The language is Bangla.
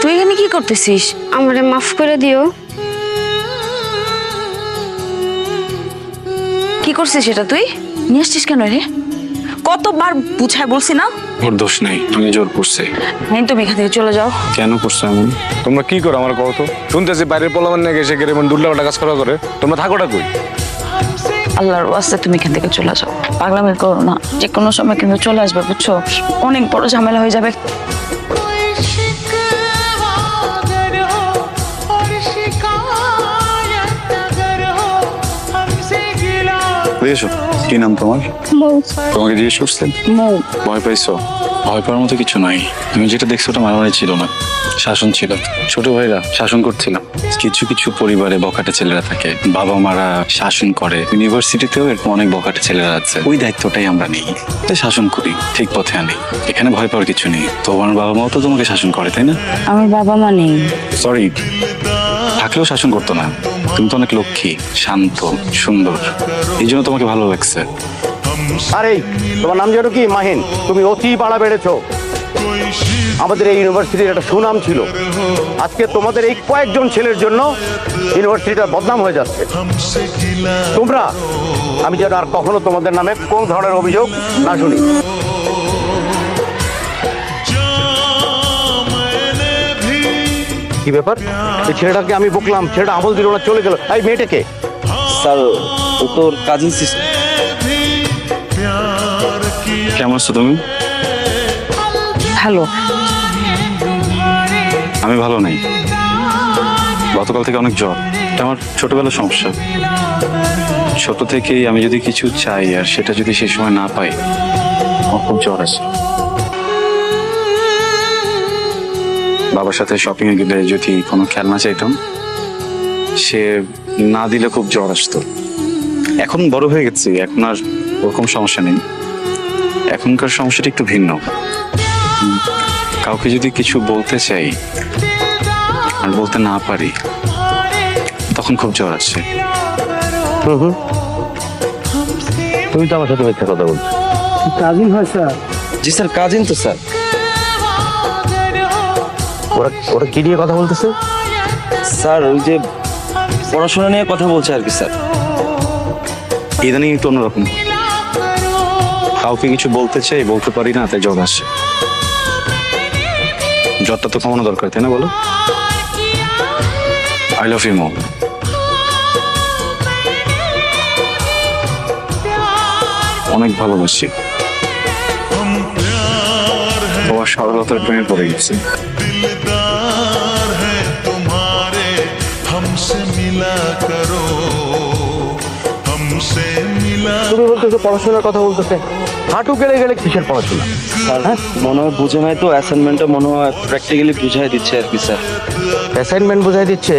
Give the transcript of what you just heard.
তুই এখানে কি করতেছিস? আমারে মাফ করে দিও। কি করছিস সেটা তুই নিয়ে আসছিস কেন রে? কতবার বুঝায় বলছি না? ওর দোষ নেই, তুমি জোর করছে। হ্যাঁ, তুমি এখান থেকে চলে যাও। কেন করছো এমন? তোমরা কি করো আমার কত? শুনতেছি বাইরের পোলামান নাকি এসে গেলে এমন দুর্লাভটা কাজ করা করে। তোমরা থাকোটা কই? আল্লাহর ওয়াস্তে তুমি এখান থেকে চলে যাও। পাগলামি করো না, যে কোনো সময় কিন্তু চলে আসবে, বুঝছো? অনেক বড় ঝামেলা হয়ে যাবে। বুঝেছো কি নাম তোমার? তোমাকে জিজ্ঞেস করছেন? মৌ। ভয় পাইছো? ভয় পাওয়ার মতো কিছু নাই। তুমি যেটা দেখছো ওটা মারামারি ছিল না, শাসন ছিল। ছোট ভাইরা শাসন করছিলাম। কিছু কিছু পরিবারে বখাটে ছেলেরা থাকে, বাবা মারা শাসন করে। ইউনিভার্সিটিতেও এরকম অনেক বখাটে ছেলেরা আছে। ওই দায়িত্বটাই আমরা নিই, তাই শাসন করি, ঠিক পথে আনি। এখানে ভয় পাওয়ার কিছু নেই। তোমার বাবা মাও তো তোমাকে শাসন করে, তাই না? আমার বাবা মা নেই। সরি, থাকলেও শাসন করতো না। তুমি তো অনেক লক্ষ্মী, শান্ত, সুন্দর, এই জন্য তোমাকে ভালো লাগছে। আরে তোমার নাম যেন কি? মাহিন। তুমি অতি বাড়া বেড়েছো। আমাদের এই ইউনিভার্সিটির একটা সুনাম ছিল, আজকে তোমাদের এই কয়েকজন ছেলের জন্য ইউনিভার্সিটিটা বদনাম হয়ে যাচ্ছে। তোমরা, আমি যেন আর কখনো তোমাদের নামে কোন ধরনের অভিযোগ না শুনি। কি ব্যাপার? এই ছেলেটাকে আমি বকলাম, ছেলেটা আমল দিল না, চলে গেল। এই মেয়েটাকে? স্যার, ও তোর কাজিন সিস্টার। কেমন আছো তুমি? ভালো। আমি ভালো নেই। গতকাল থেকে অনেক জ্বর। এটা আমার ছোটবেলার সমস্যা। ছোট থেকেই আমি যদি কিছু চাই আর সেটা যদি সেই সময় না পাই, আমার খুব জ্বর আসে। বাবার সাথে শপিং এ গেলে যদি কোনো খেলনা চাইতাম, সে না দিলে খুব জ্বর আসতো। এখন বড় হয়ে গেছি, এখন আর ওরকম সমস্যা নেই। এখনকার সমস্যাটা একটু ভিন্ন। কাউকে যদি কিছু বলতে চাই আর বলতে না পারি, তখন খুব জ্বর আসে। তুমি তো আমার সাথে মিথ্যা কথা বলছো। কাজিন হয় স্যার? জি স্যার, কাজিন তো স্যার। ওরা ওরা কি নিয়ে কথা বলতেছে? স্যার ওই যে পড়াশোনা নিয়ে কথা বলছে আর কি স্যার। ইদানিং একটু অন্যরকম। কাউকে কিছু বলতে চাই, বলতে পারি না, তাই জ্বর আসে। জ্বরটা তো কমানো দরকার, তাই না বলো? I love you mom. অনেক ভালোবাসি। তোমার সরলতার প্রেমে পড়ে গেছি। তুমি বলতেছো পড়াশোনার কথা বলতেছে, হাঁটু গেলে গেলে কিসের পড়াশোনা? স্যার মনে হয় বুঝে নাই তো, অ্যাসাইনমেন্টটা মনে হয় প্র্যাকটিক্যালি বুঝাই দিচ্ছে আর কি স্যার। অ্যাসাইনমেন্ট বোঝাই দিচ্ছে?